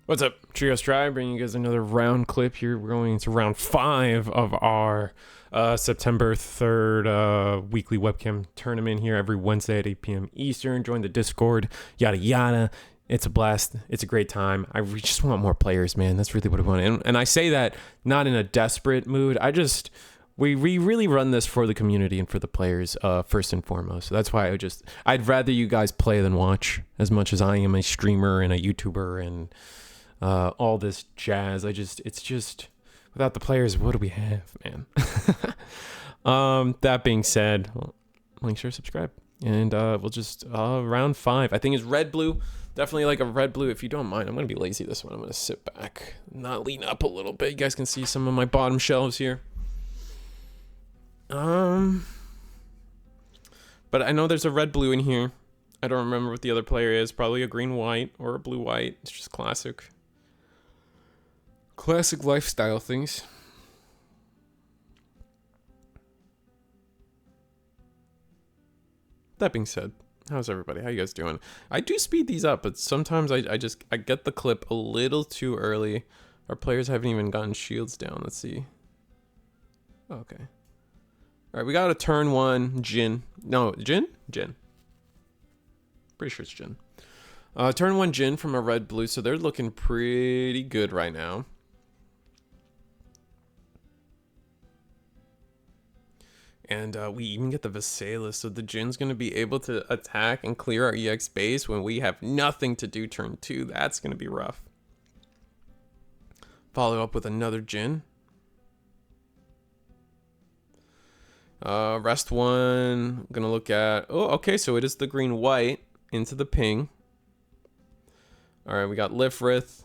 What's up, Trios Tribe? Bringing you guys another round clip here. We're going into round 5 of our September 3rd weekly webcam tournament here every Wednesday at 8 p.m. Eastern. Join the Discord, yada yada. It's a blast. It's a great time. Just want more players, man. That's really what I want. And I say that not in a desperate mood. We really run this for the community and for the players first and foremost. So that's why I'd rather you guys play than watch as much as I am a streamer and a YouTuber and all this jazz. It's just without the players, what do we have, man? That being said, like, share, subscribe, and we'll just round 5. I think is red blue. Definitely like a red blue. If you don't mind, I'm gonna be lazy this one. I'm gonna sit back, not lean up a little bit. You guys can see some of my bottom shelves here. But I know there's a red blue in here. I don't remember what the other player is. Probably a green white or a blue white. It's just classic lifestyle things. That being said, how's everybody? How you guys doing? I do speed these up, but sometimes I get the clip a little too early. Our players haven't even gotten shields down. Let's see. Okay. All right, we got a turn 1 Jin. No, Jin? Jin. Pretty sure it's Jin. Turn 1 Jin from a red blue, so they're looking pretty good right now. And we even get the Visalis, so the Jin's going to be able to attack and clear our EX base when we have nothing to do turn 2. That's going to be rough. Follow up with another Jin. Rest 1, gonna look at, oh, okay, so it is the green white into the ping. All right, we got Lifrith.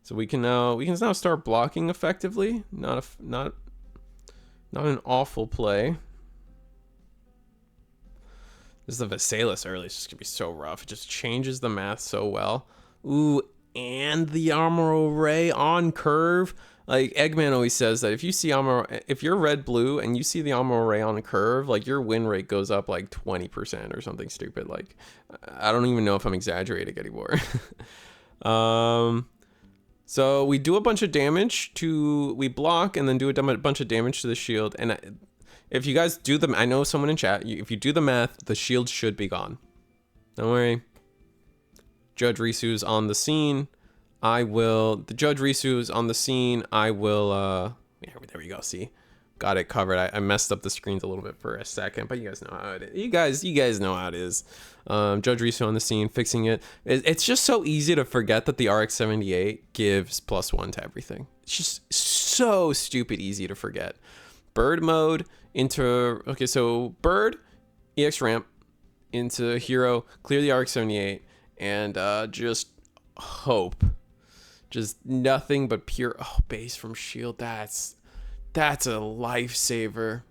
So we can now start blocking effectively. Not an awful play. This is the Visalis early. It's just gonna be so rough. It just changes the math so well. Ooh, and the armor array on curve. Like Eggman always says that if you're red blue and you see the armor array on a curve, like your win rate goes up like 20% or something stupid. Like I don't even know if I'm exaggerating anymore. So we do a bunch of damage we block and then do a bunch of damage to the shield. And if you guys do I know someone in chat, if you do the math, the shield should be gone. Don't worry. Judge Risu's on the scene. The Judge Risu is on the scene. there we go. See, got it covered. I messed up the screens a little bit for a second, but you guys know how it is. You guys know how it is. Judge Risu on the scene, fixing it. It's just so easy to forget that the RX-78 gives +1 to everything. It's just so stupid easy to forget. Bird mode okay, so Bird, EX ramp into hero, clear the RX-78, and just hope. Just nothing but pure base from shield. That's a lifesaver.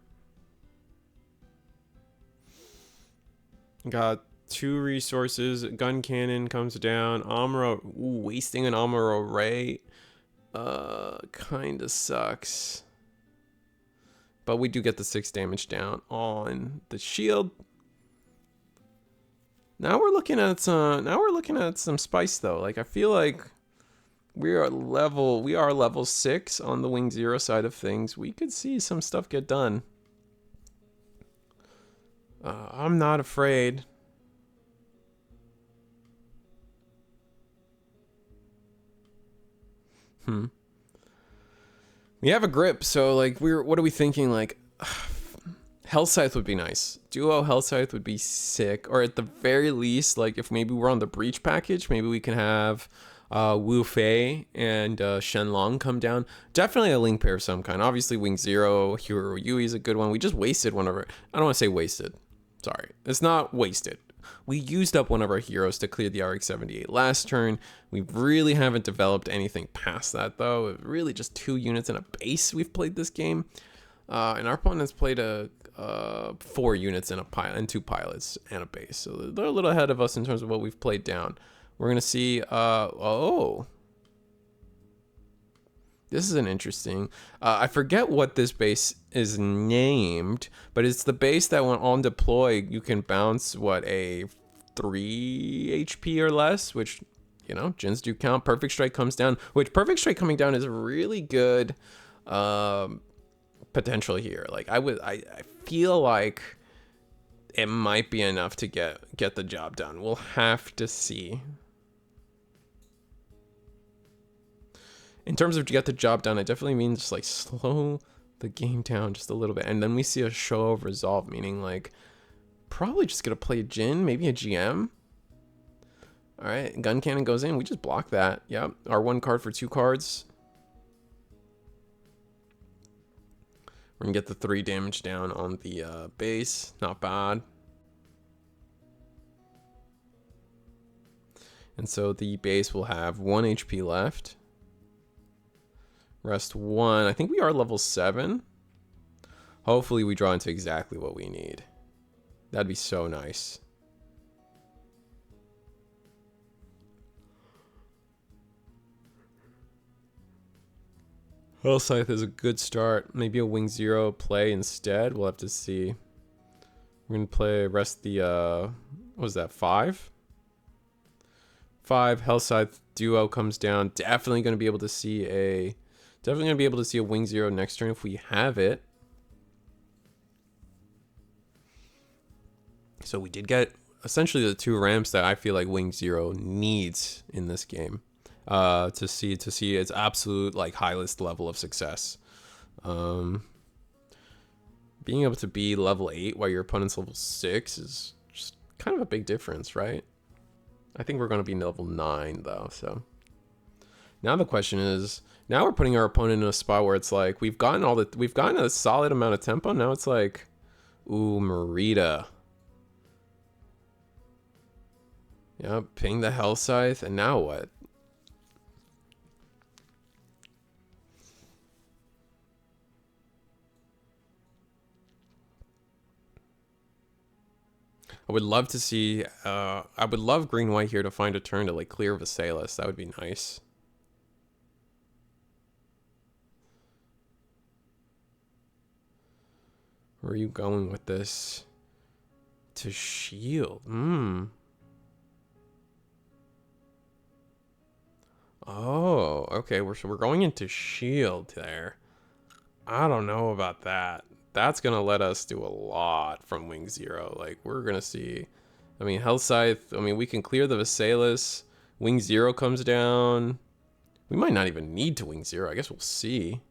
Got 2 resources. Gun cannon comes down. Wasting an armor array kind of sucks. But we do get the 6 damage down on the shield. Now we're looking at some spice though. Like I feel like we are level 6 on the Wing Zero side of things. We could see some stuff get done. I'm not afraid. We have a grip, so like what are we thinking? Like Hell Scythe would be nice. Duo Hell Scythe would be sick. Or at the very least, like if maybe we're on the Breach package, maybe we can have Wu Fei and Shenlong come down. Definitely a link pair of some kind. Obviously Wing Zero, Hero Yui is a good one. We just wasted one of our, I don't want to say wasted. Sorry, it's not wasted. We used up one of our heroes to clear the RX-78 last turn. We really haven't developed anything past that though. It's really just 2 units and a base we've played this game. And our opponents played 4 units and 2 pilots and a base. So they're a little ahead of us in terms of what we've played down. We're going to see, this is an interesting, I forget what this base is named, but it's the base that when on deploy, you can bounce, a 3 HP or less, which you know, gens do count. Perfect strike comes down, which perfect strike coming down is really good potential here. Like I feel like it might be enough to get the job done. We'll have to see. In terms of get the job done, it definitely means just like slow the game down just a little bit. And then we see a show of resolve, meaning like probably just gonna play Jin, maybe a GM. All right, gun cannon goes in. We just block that. Yep, our 1 card for 2 cards. We're gonna get the 3 damage down on the base. Not bad. And so the base will have 1 HP left. Rest 1. I think we are level 7. Hopefully we draw into exactly what we need. That'd be so nice. Well, Scythe is a good start. Maybe a Wing Zero play instead. We'll have to see. We're gonna play rest the what was that, 5? 5 Hell Scythe duo comes down. Definitely gonna be able to see a Wing Zero next turn if we have it. So we did get essentially the 2 ramps that I feel like Wing Zero needs in this game. To see its absolute like highest level of success. Being able to be level 8 while your opponent's level 6 is just kind of a big difference, right? I think we're going to be level 9 though. So now the question is, now we're putting our opponent in a spot where it's like we've gotten a solid amount of tempo. Now it's like, ooh, Mirida. Yeah, ping the Hell Scythe, and now what? I would love to see, I would love green-white here to find a turn to like clear Visalis. That would be nice. Where are you going with this? To shield. Oh, okay. So we're going into shield there. I don't know about that. That's gonna let us do a lot from Wing Zero. Like we're gonna see, I mean, Hell Scythe. I mean, we can clear the Visalis. Wing Zero comes down. We might not even need to Wing Zero. I guess we'll see.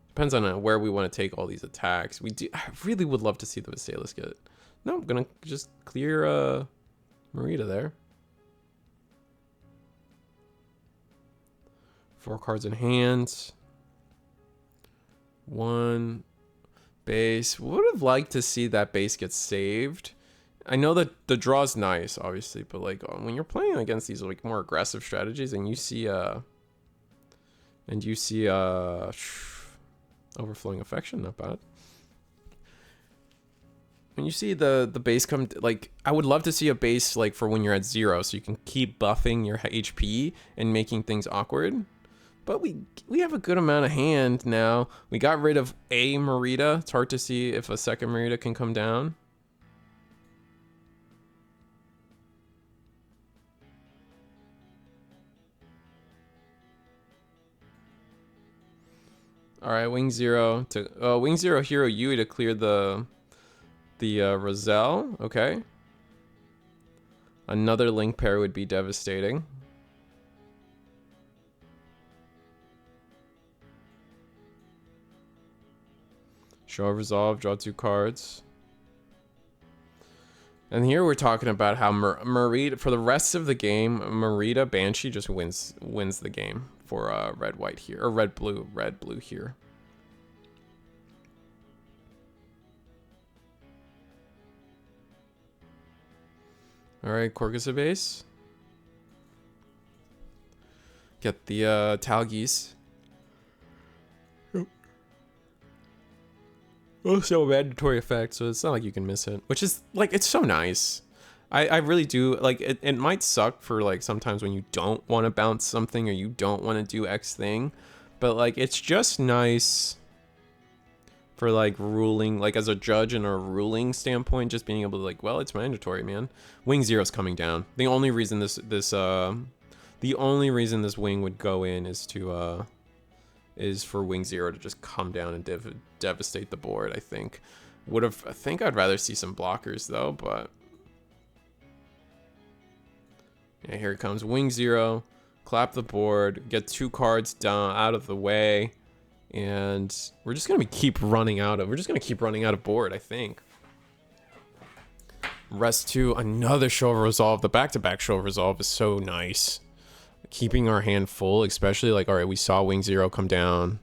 Depends on where we want to take all these attacks. I really would love to see the Visalis get it. No, I'm gonna just clear Mirida there. 4 cards in hand. 1 base. Would have liked to see that base get saved. I know that the draw's nice, obviously, but like when you're playing against these like more aggressive strategies, and you see overflowing affection, not bad. When you see the base come, like I would love to see a base like for when you're at 0, so you can keep buffing your HP and making things awkward. But we have a good amount of hand now. We got rid of a Mirida. It's hard to see if a second Mirida can come down. All right, Wing Zero to Wing Zero Hero Yui to clear the Roselle. Okay. Another link pair would be devastating. Show of Resolve, draw 2 cards. And here we're talking about how Mirida, for the rest of the game, Mirida Banshee just wins the game for red-white here, or red-blue here. All right, Corgusa base. Get the Talgeese. Also a mandatory effect, so it's not like you can miss it, which is like, it's so nice. I really do like it. It might suck for like sometimes when you don't want to bounce something or you don't want to do X thing, but like it's just nice for like ruling, like as a judge and a ruling standpoint, just being able to like, well, it's mandatory, man. Wing Zero's coming down. The only reason this The only reason this wing would go in is to is for wing 0 to just come down and devastate the board. I think I think I'd rather see some blockers though, but yeah, here it comes. Wing 0, clap the board, get 2 cards down out of the way, and we're just gonna keep running out of board, I think. Rest 2, another show of resolve. The back-to-back show of resolve is so nice. Keeping our hand full, especially like, all right, we saw wing 0 come down.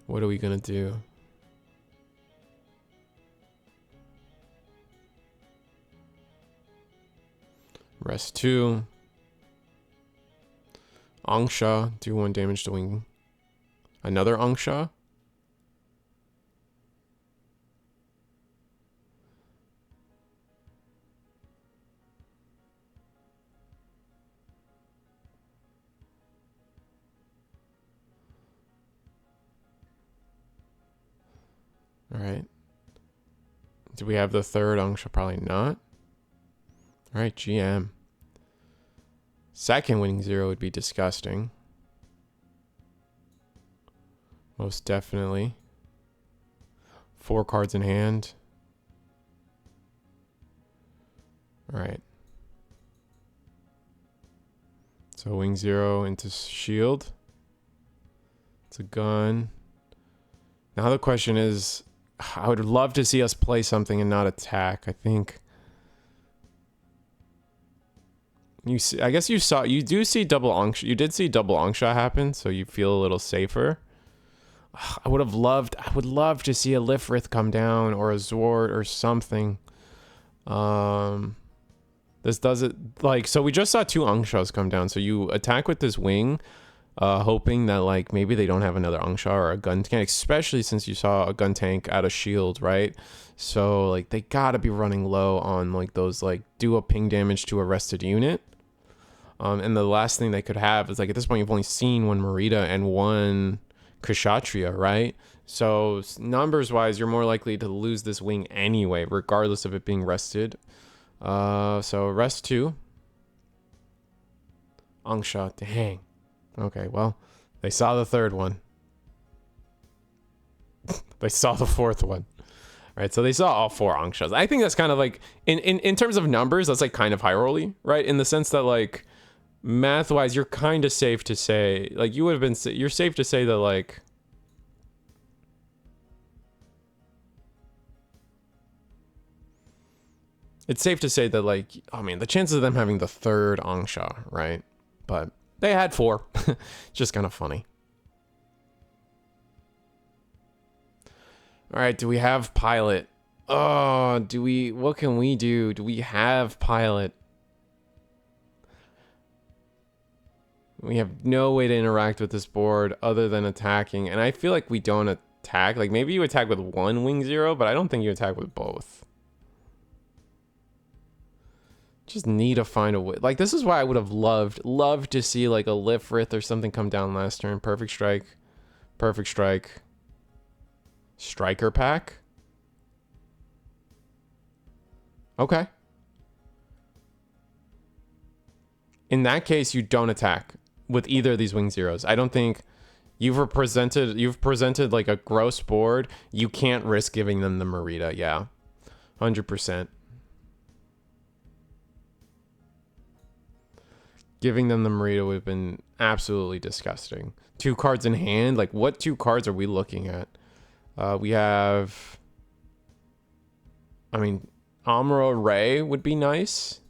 What are we gonna do? Rest 2. Angsha, do 1 damage to wing. Another Angsha. All right. Do we have the third Angsha? Probably not. All right, GM. Second winning 0 would be disgusting. Most definitely. 4 cards in hand. All right. So wing 0 into shield. It's a gun. Now the question is, I would love to see us play something and not attack. I think I guess you do see double Angsha. You did see double Angsha happen, so you feel a little safer. I would love to see a Lifrith come down or a Zord or something. This does it like, so we just saw 2 Angshas come down. So you attack with this wing, hoping that like maybe they don't have another Angsha or a gun tank, especially since you saw a gun tank out of shield, right? So like they gotta be running low on like those like do a ping damage to a rested unit. And the last thing they could have is like at this point you've only seen 1 Mirida and 1 Kshatriya, right? So numbers wise, you're more likely to lose this wing anyway, regardless of it being rested. So rest 2. Angsha, dang. Okay, well, they saw the 3rd one. They saw the 4th one. All right, so they saw all 4 Angshas. I think that's kind of like, in terms of numbers, that's like kind of high rolly, right? In the sense that like, math-wise, you're kind of safe to say, like you would have been, you're safe to say that like, it's safe to say that like, oh man, the chances of them having the 3rd Angsha, right? But they had 4. Just kind of funny. All right, do we have pilot? Oh, what can we do? Do we have pilot? We have no way to interact with this board other than attacking. And I feel like we don't attack. Like maybe you attack with 1 wing 0, but I don't think you attack with both. Just need to find a way. Like this is why I would have loved to see like a Lifrith or something come down last turn. Perfect strike. Perfect strike. Striker pack. Okay. In that case, you don't attack with either of these wing 0s. I don't think you've presented like a gross board. You can't risk giving them the Mirida. Yeah. 100%. Giving them the Mirida would have been absolutely disgusting. 2 cards in hand. Like what 2 cards are we looking at? We have, I mean, Amuro Ray would be nice.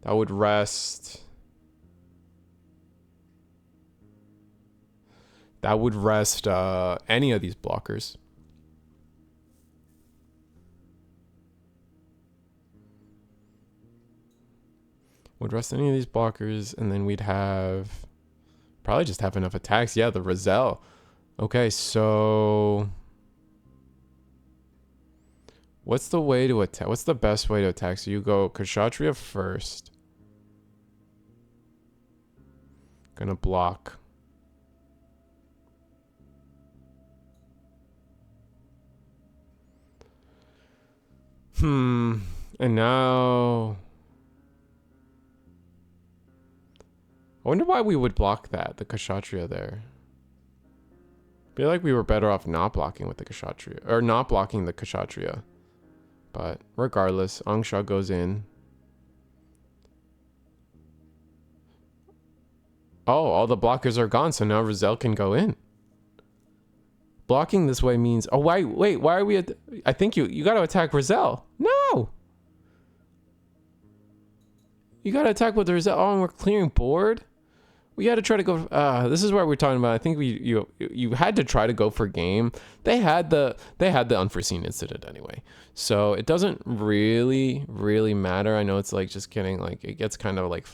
That would rest. Any of these blockers. Would rest any of these blockers, and then we'd have probably just have enough attacks. Yeah, the Roselle. Okay, so what's the way to attack? What's the best way to attack? So you go Kshatriya first. Gonna block. And now... I wonder why we would block that, the Kshatriya there. I feel like we were better off not blocking with the Kshatriya, or not blocking the Kshatriya. But regardless, Angsha goes in. Oh, all the blockers are gone, so now Rizel can go in. Blocking this way means... Oh, wait, why are we... I think you got to attack Rizel. No! You got to attack with Rizel. Oh, and we're clearing board? We had to try to go... this is what we're talking about. I think you had to try to go for game. They had the unforeseen incident anyway. So it doesn't really matter. I know it's like just getting like... It gets kind of like...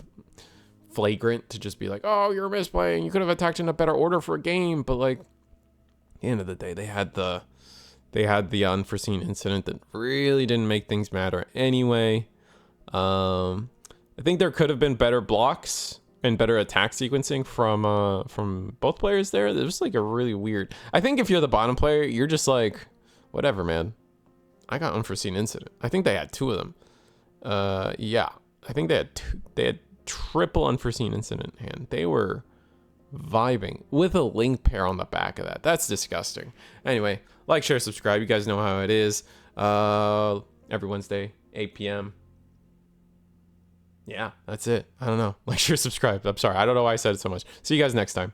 flagrant to just be like, oh, you're misplaying, you could have attacked in a better order for a game, but like at the end of the day they had the unforeseen incident that really didn't make things matter anyway. I think there could have been better blocks and better attack sequencing from both players there. It was like a really weird... I think if you're the bottom player, you're just like, whatever, man, I got unforeseen incident. I think they had two of them. Yeah, I think they had triple unforeseen incident hand. They were vibing with a link pair on the back of that. That's disgusting. Anyway, like, share, subscribe. You guys know how it is. Every Wednesday, 8 p.m. Yeah, that's it. I don't know. Like, share, subscribe. I'm sorry. I don't know why I said it so much. See you guys next time.